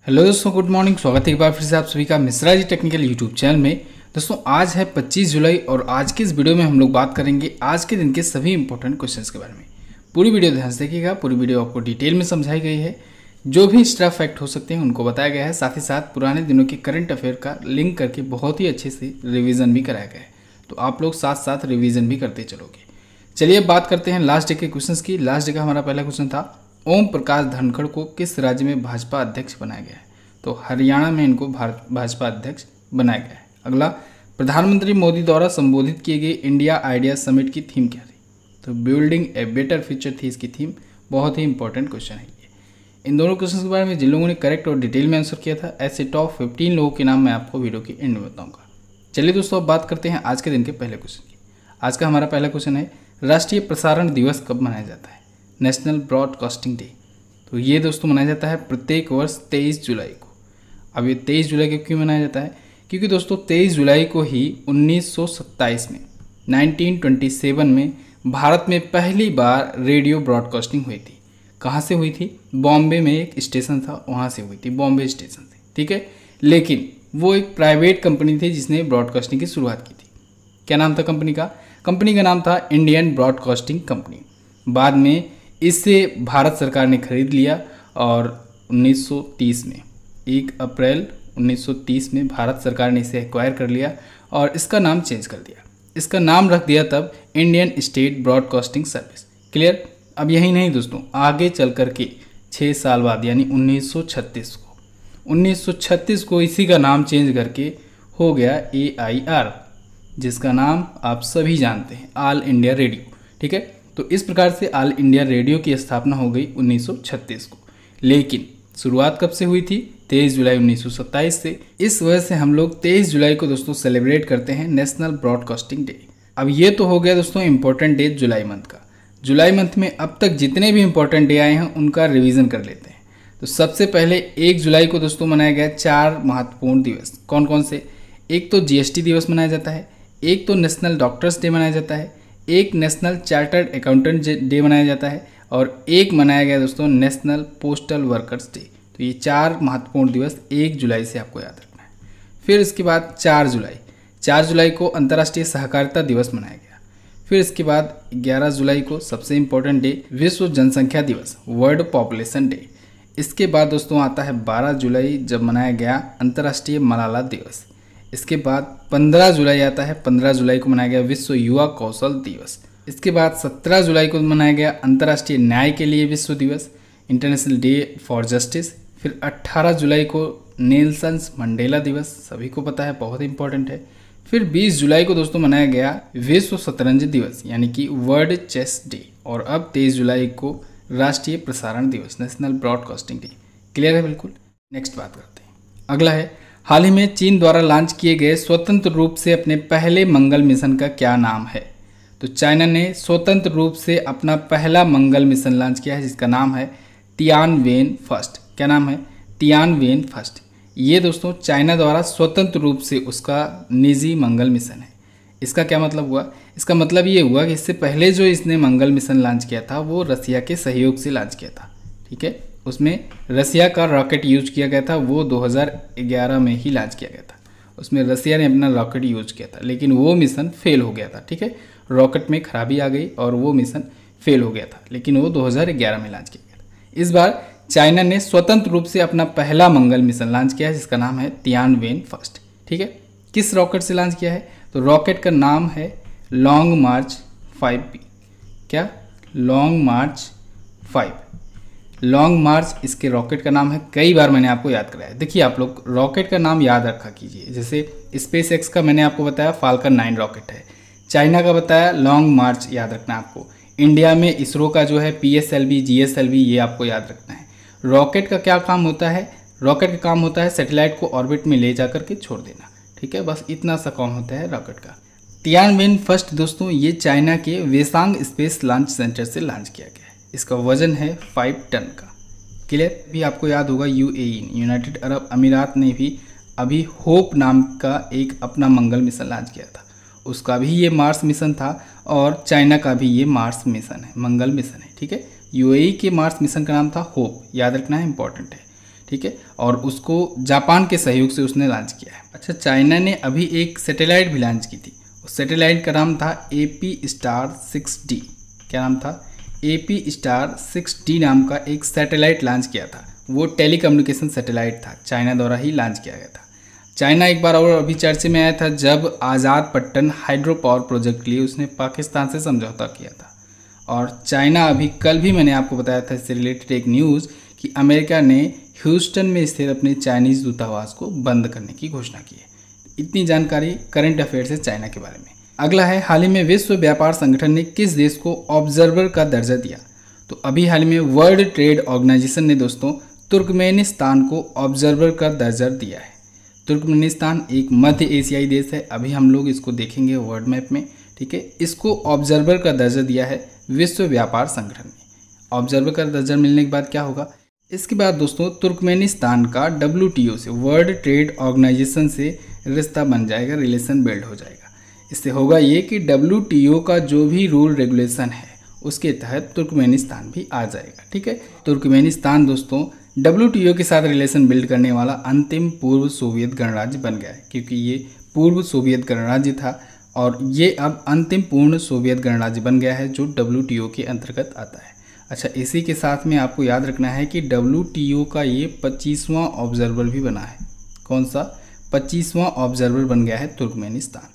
Hello दोस्तों, good morning. स्वागत है एक बार फिर से आप सभी का Mishra ji technical YouTube channel में। दोस्तों आज है 25 जुलाई और आज की इस वीडियो में हम लोग बात करेंगे आज के दिन के सभी इंपॉर्टेंट क्वेश्चंस के बारे में। पूरी वीडियो ध्यान से देखिएगा। पूरी वीडियो आपको डिटेल में समझाई गई है। जो भी एक्स्ट्रा फैक्ट हो सकते हैं उनको बताया गया है। साथ ही साथ पुराने दिनों के करंट अफेयर का लिंक करके बहुत ही अच्छे से रिविज़न भी कराया गया है, तो आप लोग साथ साथ रिविज़न भी करते चलोगे। चलिए अब बात करते हैं लास्ट डे के क्वेश्चंस की। लास्ट डे का हमारा पहला क्वेश्चन था, ओम प्रकाश धनखड़ को किस राज्य में भाजपा अध्यक्ष बनाया गया है? तो हरियाणा में इनको भाजपा अध्यक्ष बनाया गया है। अगला, प्रधानमंत्री मोदी द्वारा संबोधित किए गए इंडिया आइडिया समिट की थीम क्या थी? तो बिल्डिंग ए बेटर फ्यूचर थी इसकी थीम। बहुत ही इंपॉर्टेंट क्वेश्चन है ये। इन दोनों क्वेश्चन के बारे में जिन लोगों ने करेक्ट और डिटेल में आंसर किया था, ऐसे टॉप 15 लोगों के नाम मैं आपको वीडियो के एंड में बताऊंगा। चलिए दोस्तों अब बात करते हैं आज के दिन के पहले क्वेश्चन की। आज का हमारा पहला क्वेश्चन है, राष्ट्रीय प्रसारण दिवस कब मनाया जाता है? National broadcasting day. तो ये दोस्तों मनाया जाता है प्रत्येक वर्ष 23 जुलाई को। अब ये 23 जुलाई को क्यों मनाया जाता है? क्योंकि दोस्तों 23 जुलाई को ही 1927 में 1927 में भारत में पहली बार रेडियो ब्रॉडकास्टिंग हुई थी। कहाँ से हुई थी? बॉम्बे में एक स्टेशन था, वहाँ से हुई थी, बॉम्बे स्टेशन से। ठीक है, लेकिन वो एक प्राइवेट कंपनी थी जिसने ब्रॉडकास्टिंग की शुरुआत की थी। क्या नाम था कंपनी का? कंपनी का नाम था इंडियन ब्रॉडकास्टिंग कंपनी। बाद में इसे भारत सरकार ने खरीद लिया और 1930 में 1 अप्रैल 1930 में भारत सरकार ने इसे एक्वायर कर लिया और इसका नाम चेंज कर दिया। इसका नाम रख दिया तब Indian state broadcasting service. Clear? अब यही नहीं दोस्तों, आगे चल कर के 6 साल बाद यानी 1936 को इसी का नाम चेंज करके हो गया AIR, जिसका नाम आप सभी जानते हैं, ऑल इंडिया रेडियो। ठीक है, तो इस प्रकार से ऑल इंडिया रेडियो की स्थापना हो गई 1936 को। लेकिन शुरुआत कब से हुई थी? 23 जुलाई 1927 से। इस वजह से हम लोग 23 जुलाई को दोस्तों सेलिब्रेट करते हैं नेशनल ब्रॉडकास्टिंग डे। अब ये तो हो गया दोस्तों इंपॉर्टेंट डे जुलाई मंथ का। जुलाई मंथ में अब तक जितने भी इंपॉर्टेंट डे आए हैं उनका रिवीजन कर लेते हैं। तो सबसे पहले 1 जुलाई को दोस्तों मनाया गया 4 महत्वपूर्ण दिवस। कौन कौन से? एक तो GST दिवस मनाया जाता है, एक तो नेशनल डॉक्टर्स डे मनाया जाता है, एक नेशनल चार्टर्ड अकाउंटेंट डे मनाया जाता है और एक मनाया गया दोस्तों नेशनल पोस्टल वर्कर्स डे। तो ये 4 महत्वपूर्ण दिवस 1 जुलाई से आपको याद रखना है। फिर इसके बाद 4 जुलाई को अंतर्राष्ट्रीय सहकारिता दिवस मनाया गया। फिर इसके बाद 11 जुलाई को सबसे इम्पोर्टेंट डे, विश्व जनसंख्या दिवस, वर्ल्ड पॉपुलेशन डे। इसके बाद दोस्तों आता है 12 जुलाई, जब मनाया गया अंतर्राष्ट्रीय मलाला दिवस। इसके बाद 15 जुलाई आता है, 15 जुलाई को मनाया गया विश्व युवा कौशल दिवस। इसके बाद 17 जुलाई को मनाया गया अंतर्राष्ट्रीय न्याय के लिए विश्व दिवस, इंटरनेशनल डे फॉर जस्टिस। फिर 18 जुलाई को नेल्सन मंडेला दिवस, सभी को पता है, बहुत इंपॉर्टेंट है। फिर 20 जुलाई को दोस्तों मनाया गया विश्व शतरंज दिवस यानी कि वर्ल्ड चेस डे। और अब 23 जुलाई को राष्ट्रीय प्रसारण दिवस, नेशनल ब्रॉडकास्टिंग डे। क्लियर है? बिल्कुल। नेक्स्ट बात करते हैं। अगला है, हाल ही में चीन द्वारा लॉन्च किए गए स्वतंत्र रूप से अपने पहले मंगल मिशन का क्या नाम है? तो चाइना ने स्वतंत्र रूप से अपना पहला मंगल मिशन लॉन्च किया है जिसका नाम है तियानवेन फर्स्ट। क्या नाम है? Tianwen first. ये दोस्तों चाइना द्वारा स्वतंत्र रूप से उसका निजी मंगल मिशन है। इसका क्या मतलब हुआ? इसका मतलब ये हुआ कि इससे पहले जो इसने मंगल मिशन लॉन्च किया था वो रसिया के सहयोग से लॉन्च किया था। ठीक है, उसमें रसिया का रॉकेट यूज किया गया था, वो 2011 में ही लॉन्च किया गया था। उसमें रसिया ने अपना रॉकेट यूज किया था, लेकिन वो मिशन फेल हो गया था। ठीक है, रॉकेट में खराबी आ गई और वो मिशन फेल हो गया था, लेकिन वो 2011 में लॉन्च किया गया था। इस बार चाइना ने स्वतंत्र रूप से अपना पहला मंगल मिशन लॉन्च किया है जिसका नाम है तियानवेन फर्स्ट। ठीक है, किस रॉकेट से लॉन्च किया है? तो रॉकेट का नाम है लॉन्ग मार्च 5B। क्या? लॉन्ग मार्च 5। लॉन्ग मार्च इसके रॉकेट का नाम है। कई बार मैंने आपको याद कराया। देखिए आप लोग रॉकेट का नाम याद रखा कीजिए। जैसे SpaceX का मैंने आपको बताया फाल्कन 9 रॉकेट है, चाइना का बताया लॉन्ग मार्च, याद रखना आपको। इंडिया में इसरो का जो है PSLV GSLV, ये आपको याद रखना है। रॉकेट का क्या काम होता है? रॉकेट का काम होता है सैटेलाइट को ऑर्बिट में ले जाकर के छोड़ देना। ठीक है, बस इतना सा काम होता है रॉकेट का। तियानवेन फर्स्ट दोस्तों ये चाइना के वेसांग स्पेस लॉन्च सेंटर से लॉन्च किया गया है। इसका वजन है 5 टन का। क्लियर? भी आपको याद होगा UAE यूनाइटेड अरब अमीरात ने भी अभी होप नाम का एक अपना मंगल मिशन लॉन्च किया था। उसका भी ये मार्स मिशन था और चाइना का भी ये मार्स मिशन है, मंगल मिशन है। ठीक है, UAE के मार्स मिशन का नाम था होप, याद रखना है, इंपॉर्टेंट है। ठीक है, और उसको जापान के सहयोग से उसने लॉन्च किया है। अच्छा, चाइना ने अभी एक सैटेलाइट भी लॉन्च की थी, उस सैटेलाइट का नाम था AP-6D। क्या नाम था? AP-6D नाम का एक सैटेलाइट लॉन्च किया था। वो टेलीकम्युनिकेशन सैटेलाइट था, चाइना द्वारा ही लॉन्च किया गया था। चाइना एक बार और अभी चर्चे में आया था जब आज़ाद पट्टन हाइड्रो पावर प्रोजेक्ट के लिए उसने पाकिस्तान से समझौता किया था। और चाइना अभी कल भी मैंने आपको बताया था इससे रिलेटेड एक न्यूज़ कि अमेरिका ने ह्यूस्टन में स्थित अपने चाइनीज़ दूतावास को बंद करने की घोषणा की है। इतनी जानकारी करंट अफेयर्स है चाइना के बारे में। अगला है, हाल ही में विश्व व्यापार संगठन ने किस देश को ऑब्जर्वर का दर्जा दिया? तो अभी हाल ही में वर्ल्ड ट्रेड ऑर्गेनाइजेशन ने दोस्तों तुर्कमेनिस्तान को ऑब्जर्वर का दर्जा दिया है। तुर्कमेनिस्तान एक मध्य एशियाई देश है, अभी हम लोग इसको देखेंगे वर्ल्ड मैप में, ठीक है। इसको ऑब्जर्वर का दर्जा दिया है विश्व व्यापार संगठन ने। ऑब्जर्वर का दर्जा मिलने के बाद क्या होगा? इसके बाद दोस्तों तुर्कमेनिस्तान का WTO से, वर्ल्ड ट्रेड ऑर्गेनाइजेशन से रिश्ता बन जाएगा, रिलेशन बिल्ड हो जाएगा। इससे होगा ये कि WTO का जो भी रूल रेगुलेशन है उसके तहत तुर्कमेनिस्तान भी आ जाएगा, ठीक है। तुर्कमेनिस्तान दोस्तों WTO के साथ रिलेशन बिल्ड करने वाला अंतिम पूर्व सोवियत गणराज्य बन गया है, क्योंकि ये पूर्व सोवियत गणराज्य था और ये अब अंतिम पूर्ण सोवियत गणराज्य बन गया है जो WTO के अंतर्गत आता है। अच्छा, इसी के साथ में आपको याद रखना है कि WTO का ये 25वां ऑब्जर्वर भी बना है। कौन सा? 25वां ऑब्जर्वर बन गया है तुर्कमेनिस्तान।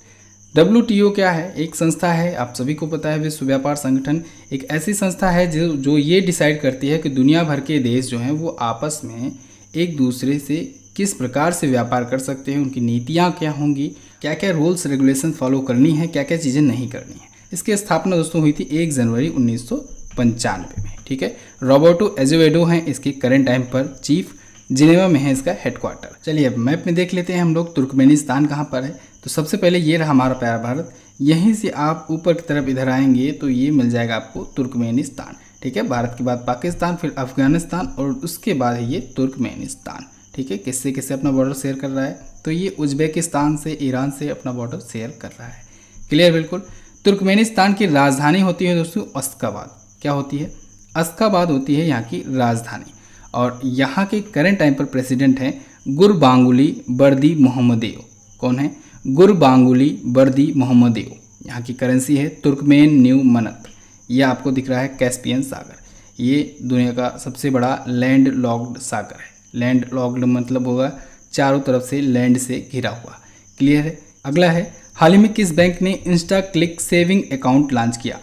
WTO क्या है? एक संस्था है, आप सभी को पता है, विश्व व्यापार संगठन एक ऐसी संस्था है जो ये डिसाइड करती है कि दुनिया भर के देश जो हैं वो आपस में एक दूसरे से किस प्रकार से व्यापार कर सकते हैं, उनकी नीतियाँ क्या होंगी, क्या क्या रूल्स रेगुलेशन फॉलो करनी है, क्या क्या चीज़ें नहीं करनी है। इसकी स्थापना दोस्तों हुई थी 1 जनवरी 1995 में, ठीक है। रॉबर्टो एजेवेडो हैं इसके करंट टाइम पर चीफ, जिनेवा में है इसका हेडक्वार्टर। चलिए अब मैप में देख लेते हैं हम लोग तुर्कमेनिस्तान कहाँ पर है। तो सबसे पहले ये रहा हमारा प्यारा भारत, यहीं से आप ऊपर की तरफ इधर आएंगे तो ये मिल जाएगा आपको तुर्कमेनिस्तान, ठीक है। भारत के बाद पाकिस्तान, फिर अफगानिस्तान और उसके बाद है ये तुर्कमेनिस्तान, ठीक है। किससे किससे अपना बॉर्डर शेयर कर रहा है? तो ये उज्बेकिस्तान से, ईरान से अपना बॉर्डर शेयर कर रहा है। क्लियर? बिल्कुल। तुर्कमेनिस्तान की राजधानी होती है दोस्तों अश्खाबाद। क्या होती है? अश्खाबाद होती है यहाँ की राजधानी। और यहाँ के करंट टाइम पर प्रेसिडेंट हैं गुरबांगुली बर्दी मोहम्मदेव। कौन है? गुरबांगुली बर्दी मोहम्मदेव। यहाँ की करेंसी है तुर्कमेन न्यू मनत। यह आपको दिख रहा है कैस्पियन सागर। ये दुनिया का सबसे बड़ा लैंड लॉक्ड सागर है। लैंड लॉक्ड मतलब होगा चारों तरफ से लैंड से घिरा हुआ। क्लियर है? अगला है, हाल ही में किस बैंक ने Insta click saving account launch किया?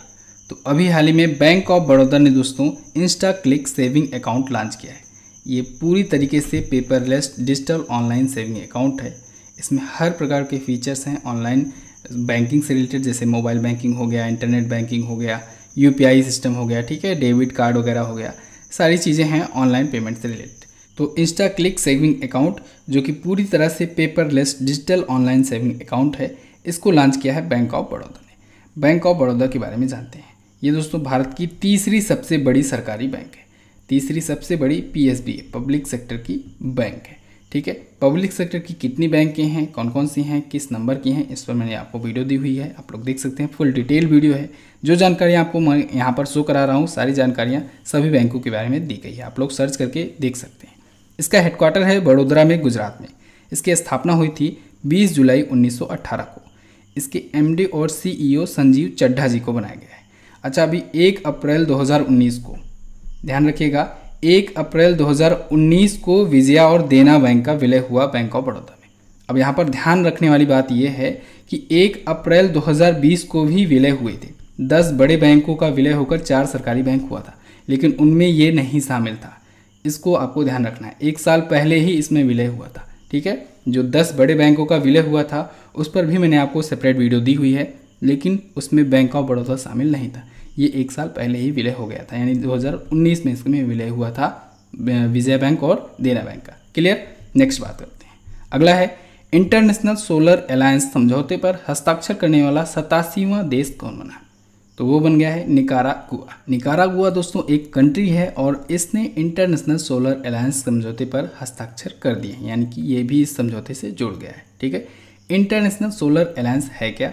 तो अभी हाल ही में बैंक ऑफ बड़ौदा ने दोस्तों Insta click saving account launch किया है। ये पूरी तरीके से paperless digital online saving account है। इसमें हर प्रकार के फीचर्स हैं ऑनलाइन बैंकिंग से रिलेटेड, जैसे मोबाइल बैंकिंग हो गया, इंटरनेट बैंकिंग हो गया, UPI सिस्टम हो गया, ठीक है, डेबिट कार्ड वगैरह हो गया, सारी चीज़ें हैं ऑनलाइन पेमेंट से रिलेटेड। तो इंस्टा क्लिक सेविंग अकाउंट जो कि पूरी तरह से paperless digital online saving account है, इसको लॉन्च किया है बैंक ऑफ बड़ौदा ने। बैंक ऑफ बड़ौदा के बारे में जानते हैं। ये दोस्तों भारत की तीसरी सबसे बड़ी सरकारी बैंक है, तीसरी सबसे बड़ी PSB है, पब्लिक सेक्टर की बैंक है, ठीक है। पब्लिक सेक्टर की कितनी बैंकें हैं, कौन कौन सी हैं, किस नंबर की हैं, इस पर मैंने आपको वीडियो दी हुई है, आप लोग देख सकते हैं। फुल डिटेल वीडियो है। जो जानकारियाँ आपको मैं यहाँ पर शो करा रहा हूँ, सारी जानकारियाँ सभी बैंकों के बारे में दी गई है, आप लोग सर्च करके देख सकते हैं। इसका हेडक्वार्टर है वडोदरा में, गुजरात में। इसकी स्थापना हुई थी 20 जुलाई 1918 को। इसके MD और CEO संजीव चड्ढा जी को बनाया गया है। अच्छा, अभी 1 अप्रैल 2019 को, ध्यान रखिएगा, 1 अप्रैल 2019 को विजया और देना बैंक का विलय हुआ बैंक ऑफ बड़ौदा में। अब यहाँ पर ध्यान रखने वाली बात यह है कि 1 अप्रैल 2020 को भी विलय हुए थे। 10 बड़े बैंकों का विलय होकर 4 सरकारी बैंक हुआ था, लेकिन उनमें ये नहीं शामिल था। इसको आपको ध्यान रखना है। 1 साल पहले ही इसमें विलय हुआ था, ठीक है। जो 10 बड़े बैंकों का विलय हुआ था उस पर भी मैंने आपको सेपरेट वीडियो दी हुई है, लेकिन उसमें बैंक ऑफ बड़ौदा शामिल नहीं था। ये 1 साल पहले ही विलय हो गया था, यानी 2019 में इसमें विलय हुआ था विजया बैंक और देना बैंक का। क्लियर? नेक्स्ट बात करते हैं। अगला है, इंटरनेशनल सोलर अलायंस समझौते पर हस्ताक्षर करने वाला 87वां देश कौन बना? तो वो बन गया है निकारागुआ। निकारागुआ दोस्तों एक कंट्री है और इसने इंटरनेशनल सोलर अलायंस समझौते पर हस्ताक्षर कर दिए हैं, यानी कि ये भी इस समझौते से जुड़ गया है, ठीक है। इंटरनेशनल सोलर अलायंस है क्या?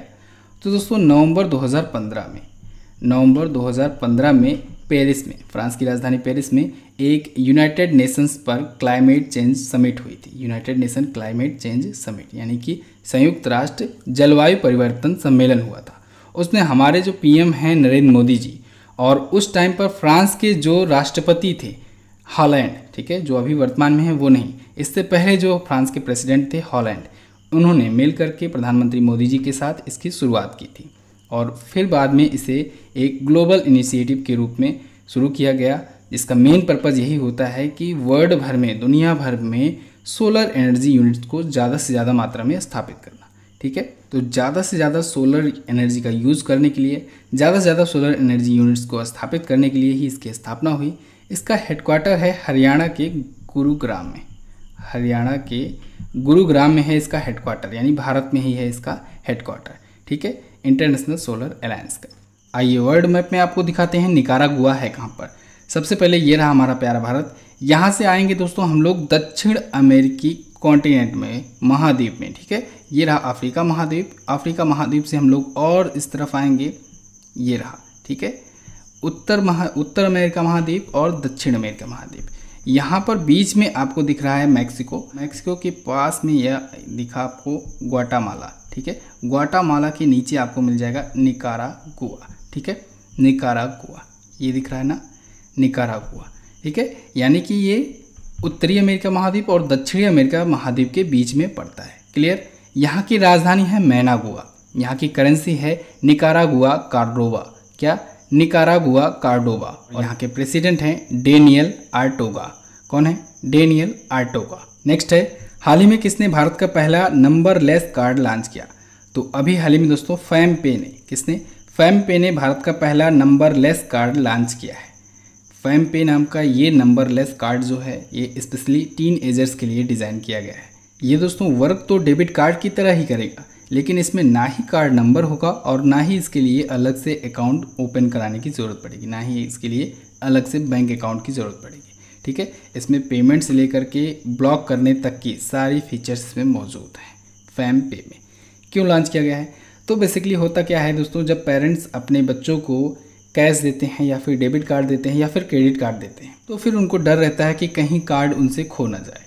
तो दोस्तों नवंबर 2015 में पेरिस में, फ्रांस की राजधानी पेरिस में एक यूनाइटेड नेशंस पर क्लाइमेट चेंज समिट हुई थी। United nation climate change summit यानी कि संयुक्त राष्ट्र जलवायु परिवर्तन सम्मेलन हुआ था। उसमें हमारे जो पीएम हैं नरेंद्र मोदी जी, और उस टाइम पर फ्रांस के जो राष्ट्रपति थे हॉलैंड, ठीक है, जो अभी वर्तमान में है वो नहीं, इससे पहले जो फ्रांस के प्रेसिडेंट थे हॉलैंड, उन्होंने मिल करके प्रधानमंत्री मोदी जी के साथ इसकी शुरुआत की थी और फिर बाद में इसे एक ग्लोबल इनिशिएटिव के रूप में शुरू किया गया, जिसका मेन पर्पज़ यही होता है कि वर्ल्ड भर में, दुनिया भर में सोलर एनर्जी यूनिट्स को ज़्यादा से ज़्यादा मात्रा में स्थापित करना। ठीक है, तो ज़्यादा से ज़्यादा सोलर एनर्जी का यूज़ करने के लिए, ज़्यादा से ज़्यादा सोलर एनर्जी यूनिट्स को स्थापित करने के लिए ही इसकी स्थापना हुई। इसका हेडक्वार्टर है हरियाणा के गुरुग्राम में। हरियाणा के गुरुग्राम में है इसका हेडक्वार्टर, यानी भारत में ही है इसका हेडक्वार्टर। ठीक है, इंटरनेशनल सोलर अलायंस का। आइए वर्ल्ड मैप में आपको दिखाते हैं निकारागुआ है कहाँ पर। सबसे पहले ये रहा हमारा प्यारा भारत। यहाँ से आएंगे दोस्तों हम लोग दक्षिण अमेरिकी कॉन्टिनेंट में, महाद्वीप में। ठीक है, ये रहा अफ्रीका महाद्वीप। अफ्रीका महाद्वीप से हम लोग और इस तरफ आएंगे, ये रहा, ठीक है, उत्तर अमेरिका महाद्वीप और दक्षिण अमेरिका महाद्वीप। यहाँ पर बीच में आपको दिख रहा है मैक्सिको। मैक्सिको के पास में यह दिखा आपको ग्वाटामाला। ठीक है, ग्वाटामाला के नीचे आपको मिल जाएगा निकारागुआ। ठीक है, निकारागुआ, ये दिख रहा है ना, निकारागुआ। ठीक है, यानी कि ये उत्तरी अमेरिका महाद्वीप और दक्षिणी अमेरिका महाद्वीप के बीच में पड़ता है। क्लियर। यहाँ की राजधानी है मैनागुआ। यहाँ की करेंसी है निकारागुआ कार्डोबा। क्या? Nicaragua Cordoba. और यहाँ के प्रेसिडेंट हैं डेनियल आर्टोगा। कौन है? डेनियल आर्टोगा। नेक्स्ट है, हाल ही में किसने भारत का पहला नंबरलेस कार्ड लॉन्च किया? तो अभी हाल ही में दोस्तों फैमपे ने, किसने? फैमपे ने भारत का पहला नंबरलेस कार्ड लॉन्च किया है। फैमपे नाम का ये नंबरलेस कार्ड जो है ये स्पेशली टीन एजर्स के लिए डिज़ाइन किया गया है। ये दोस्तों वर्क तो डेबिट कार्ड की तरह ही करेगा, लेकिन इसमें ना ही कार्ड नंबर होगा और ना ही इसके लिए अलग से अकाउंट ओपन कराने की ज़रूरत पड़ेगी, ना ही इसके लिए अलग से बैंक अकाउंट की ज़रूरत पड़ेगी। ठीक है, इसमें पेमेंट से लेकर के ब्लॉक करने तक की सारी फीचर्स इसमें मौजूद हैं फैमपे में। क्यों लॉन्च किया गया है? तो बेसिकली होता क्या है दोस्तों, जब पेरेंट्स अपने बच्चों को कैश देते हैं या फिर डेबिट कार्ड देते हैं या फिर क्रेडिट कार्ड देते हैं, तो फिर उनको डर रहता है कि कहीं कार्ड उनसे खो ना जाए।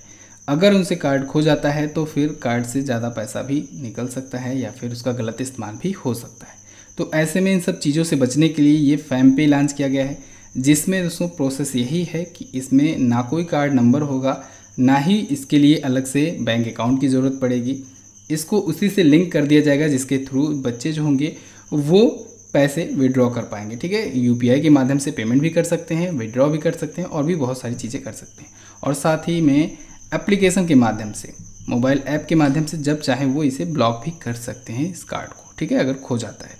अगर उनसे कार्ड खो जाता है तो फिर कार्ड से ज़्यादा पैसा भी निकल सकता है या फिर उसका गलत इस्तेमाल भी हो सकता है। तो ऐसे में इन सब चीज़ों से बचने के लिए ये फैमपे लॉन्च किया गया है, जिसमें दोस्तों प्रोसेस यही है कि इसमें ना कोई कार्ड नंबर होगा, ना ही इसके लिए अलग से बैंक अकाउंट की ज़रूरत पड़ेगी। इसको उसी से लिंक कर दिया जाएगा जिसके थ्रू बच्चे जो होंगे वो पैसे विड्रॉ कर पाएंगे। ठीक है, यूपीआई के माध्यम से पेमेंट भी कर सकते हैं, विड्रॉ भी कर सकते हैं और भी बहुत सारी चीज़ें कर सकते हैं। और साथ ही में एप्लीकेशन के माध्यम से, मोबाइल ऐप के माध्यम से जब चाहे वो इसे ब्लॉक भी कर सकते हैं इस कार्ड को। ठीक है, अगर खो जाता है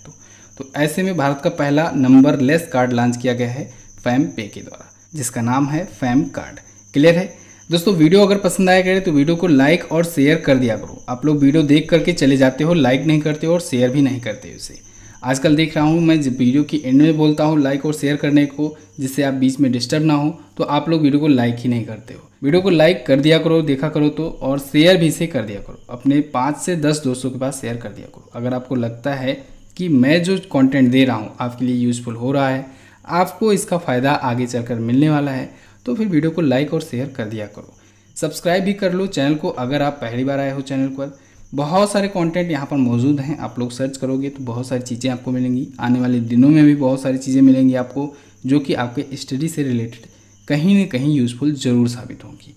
तो ऐसे में भारत का पहला नंबरलेस कार्ड लॉन्च किया गया है फैमपे के द्वारा, जिसका नाम है फैम कार्ड। क्लियर है दोस्तों? वीडियो अगर पसंद आया करे तो वीडियो को लाइक और शेयर कर दिया करो। आप लोग वीडियो देख करके चले जाते हो, लाइक नहीं करते हो और शेयर भी नहीं करते हो इसे। आजकल देख रहा हूँ मैं, जब वीडियो की एंड में बोलता हूँ लाइक और शेयर करने को, जिससे आप बीच में डिस्टर्ब ना हो, तो आप लोग वीडियो को लाइक ही नहीं करते हो। वीडियो को लाइक कर दिया करो, देखा करो तो, और शेयर भी इसे कर दिया करो। अपने 5 से 10 दोस्तों के पास शेयर कर दिया करो। अगर आपको लगता है कि मैं जो कंटेंट दे रहा हूँ आपके लिए यूज़फुल हो रहा है, आपको इसका फ़ायदा आगे चलकर मिलने वाला है, तो फिर वीडियो को लाइक और शेयर कर दिया करो। सब्सक्राइब भी कर लो चैनल को अगर आप पहली बार आए हो चैनल पर। बहुत सारे कंटेंट यहाँ पर मौजूद हैं, आप लोग सर्च करोगे तो बहुत सारी चीज़ें आपको मिलेंगी। आने वाले दिनों में भी बहुत सारी चीज़ें मिलेंगी आपको, जो कि आपके स्टडी से रिलेटेड कहीं ना कहीं यूज़फुल ज़रूर साबित होंगी।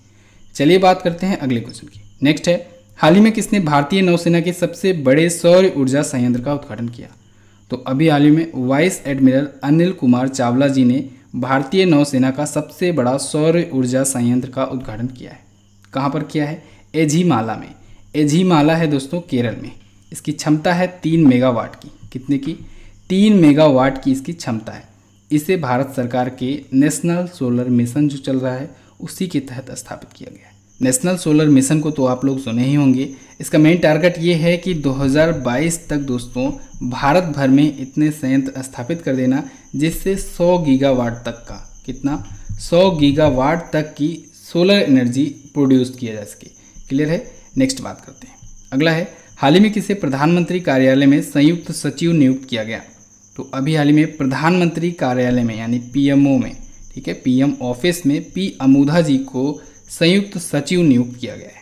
चलिए बात करते हैं अगले क्वेश्चन की। नेक्स्ट है, हाल ही में किसने भारतीय नौसेना के सबसे बड़े सौर ऊर्जा संयंत्र का उद्घाटन किया? तो अभी हाल ही में वाइस एडमिरल अनिल कुमार चावला जी ने भारतीय नौसेना का सबसे बड़ा सौर ऊर्जा संयंत्र का उद्घाटन किया है। कहाँ पर किया है? एझीमाला में। एझीमाला है दोस्तों केरल में। इसकी क्षमता है 3 मेगावाट की। कितने की? 3 मेगावाट की इसकी क्षमता है। इसे भारत सरकार के नेशनल सोलर मिशन जो चल रहा है उसी के तहत स्थापित किया गया है। नेशनल सोलर मिशन को तो आप लोग सुने ही होंगे। इसका मेन टारगेट ये है कि 2022 तक दोस्तों भारत भर में इतने संयंत्र स्थापित कर देना जिससे 100 गीगावाट तक का, कितना? 100 गीगावाट तक की सोलर एनर्जी प्रोड्यूस किया जा सके। क्लियर है? नेक्स्ट बात करते हैं। अगला है, हाल ही में किसे प्रधानमंत्री कार्यालय में संयुक्त सचिव नियुक्त किया गया? तो अभी हाल ही में प्रधानमंत्री कार्यालय में यानी पीएमओ में, ठीक है, पीएम ऑफिस में पी अमूधा जी को संयुक्त सचिव नियुक्त किया गया है।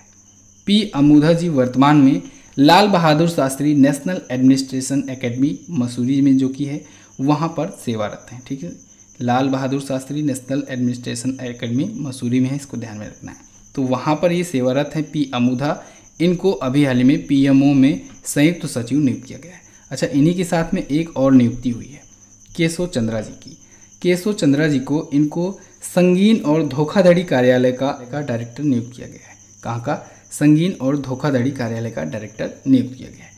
पी अमूधा जी वर्तमान में Lal Bahadur Shastri national administration academy Mussoorie में जो कि है वहाँ पर सेवारत हैं। ठीक है, Lal Bahadur Shastri national administration academy Mussoorie में है, इसको ध्यान में रखना है। तो वहाँ पर ये सेवारत हैं पी अमूधा। इनको अभी हाल ही में पीएमओ में संयुक्त सचिव नियुक्त किया गया है। अच्छा, इन्हीं के साथ में एक और नियुक्ति हुई है केशव चंद्रा जी की। केशव चंद्रा जी को इनको संगीन और धोखाधड़ी कार्यालय का डायरेक्टर नियुक्त किया गया है। कहाँ का? संगीन और धोखाधड़ी कार्यालय का डायरेक्टर नियुक्त किया गया है।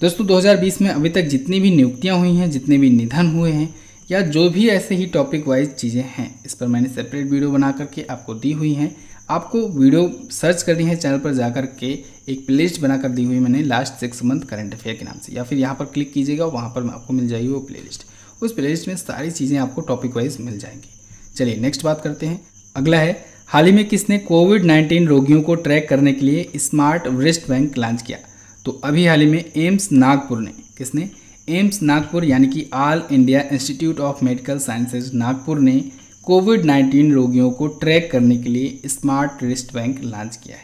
दोस्तों 2020 में अभी तक जितनी भी नियुक्तियां हुई हैं, जितने भी निधन हुए हैं या जो भी ऐसे ही टॉपिक वाइज चीज़ें हैं, इस पर मैंने सेपरेट वीडियो बना करके आपको दी हुई हैं। आपको वीडियो सर्च करनी है चैनल पर जाकर के, एक प्लेलिस्ट बनाकर दी हुई मैंने लास्ट 6 मंथ करंट अफेयर के नाम से, या फिर यहाँ पर क्लिक कीजिएगा, वहाँ पर आपको मिल जाएगी वो प्लेलिस्ट। उस प्लेलिस्ट में सारी चीज़ें आपको टॉपिक वाइज मिल जाएंगी। चलिए नेक्स्ट बात करते हैं। अगला है, हाल ही में किसने कोविड-19 रोगियों को ट्रैक करने के लिए स्मार्ट रिस्ट बैंक लॉन्च किया? तो अभी हाल ही में एम्स नागपुर ने, किसने? एम्स नागपुर यानी कि all India institute of medical sciences Nagpur ने कोविड-19 रोगियों को ट्रैक करने के लिए स्मार्ट रिस्ट बैंक लॉन्च किया है।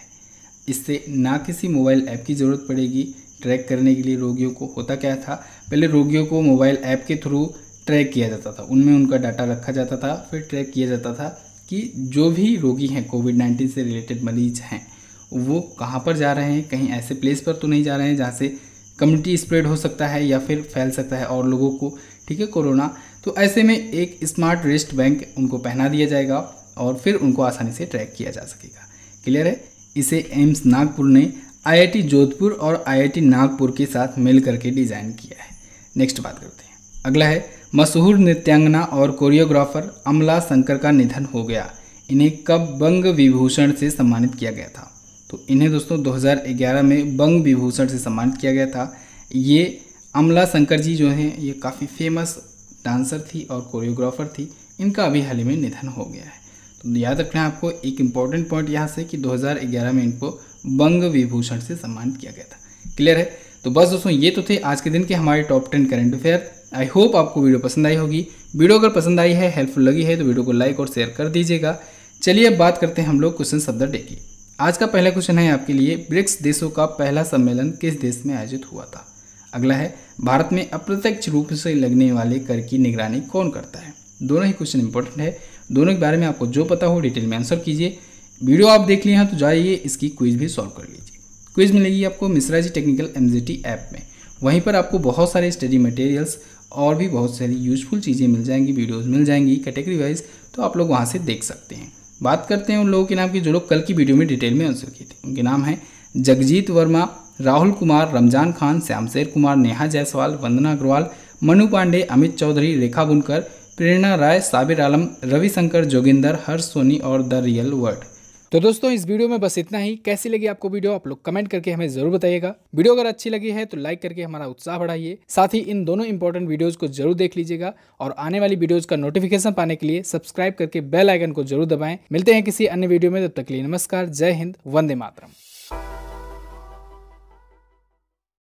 इससे ना किसी मोबाइल ऐप की ज़रूरत पड़ेगी ट्रैक करने के लिए रोगियों को। होता क्या था, पहले रोगियों को मोबाइल ऐप के थ्रू ट्रैक किया जाता था, उनमें उनका डाटा रखा जाता था, फिर ट्रैक किया जाता था कि जो भी रोगी हैं, कोविड-19 से रिलेटेड मरीज हैं, वो कहाँ पर जा रहे हैं, कहीं ऐसे प्लेस पर तो नहीं जा रहे हैं जहाँ से कम्युनिटी स्प्रेड हो सकता है या फिर फैल सकता है और लोगों को, ठीक है, कोरोना। तो ऐसे में एक स्मार्ट रिस्ट बैंक उनको पहना दिया जाएगा और फिर उनको आसानी से ट्रैक किया जा सकेगा। क्लियर है? इसे एम्स नागपुर ने आईआईटी जोधपुर और आईआईटी नागपुर के साथ मिल करके डिज़ाइन किया है। नेक्स्ट बात करते हैं। अगला है, मशहूर नृत्यांगना और कोरियोग्राफर अमला शंकर का निधन हो गया। इन्हें कब बंग विभूषण से सम्मानित किया गया था? तो इन्हें दोस्तों 2011 में बंग विभूषण से सम्मानित किया गया था। ये अमला शंकर जी जो हैं, ये काफ़ी फेमस डांसर थी और कोरियोग्राफर थी। इनका अभी हाल ही में निधन हो गया है। तो याद रखना है आपको एक इम्पॉर्टेंट पॉइंट यहाँ से कि 2011 में इनको बंग विभूषण से सम्मानित किया गया था। क्लियर है? तो बस दोस्तों ये तो थे आज के दिन के हमारे top 10 current affair. I hope आपको वीडियो पसंद आई होगी। वीडियो अगर पसंद आई है, हेल्पफुल लगी है, तो वीडियो को लाइक और शेयर कर दीजिएगा। चलिए अब बात करते हैं हम लोग क्वेश्चन ऑफ द डे की। आज का पहला क्वेश्चन है आपके लिए, ब्रिक्स देशों का पहला सम्मेलन किस देश में आयोजित हुआ था? अगला है, भारत में अप्रत्यक्ष रूप से लगने वाले कर की निगरानी कौन करता है? दोनों ही क्वेश्चन इंपॉर्टेंट है। दोनों के बारे में आपको जो पता हो डिटेल में आंसर कीजिए। वीडियो आप देख लिए हैं तो जाइए इसकी क्विज भी सॉल्व कर लीजिए। क्विज मिलेगी आपको Mishra ji technical MGT app में। वहीं पर आपको बहुत सारे स्टडी मटेरियल्स और भी बहुत सारी यूजफुल चीज़ें मिल जाएंगी, वीडियोज़ मिल जाएंगी कैटेगरी वाइज, तो आप लोग वहाँ से देख सकते हैं। बात करते हैं उन लोगों के नाम की जो लोग कल की वीडियो में डिटेल में आंसर किए थे। उनके नाम हैं जगजीत वर्मा, राहुल कुमार, रमजान खान, श्यामशेर कुमार, नेहा जायसवाल, वंदना अग्रवाल, मनु पांडे, अमित चौधरी, रेखा बुनकर, प्रेरणा राय, साबिर आलम, रविशंकर, जोगिंदर, हर्ष सोनी और द रियल वर्ड। तो दोस्तों इस वीडियो में बस इतना ही। कैसी लगी आपको वीडियो आप लोग कमेंट करके हमें जरूर बताइएगा। वीडियो अगर अच्छी लगी है तो लाइक करके हमारा उत्साह बढ़ाइए। साथ ही इन दोनों इंपॉर्टेंट वीडियोस को जरूर देख लीजिएगा और आने वाली वीडियोस का नोटिफिकेशन पाने के लिए सब्सक्राइब करके बेल आइकन को जरूर दबाएं। मिलते हैं किसी अन्य वीडियो में, तब तक के लिए नमस्कार, जय हिंद, वंदे मातरम।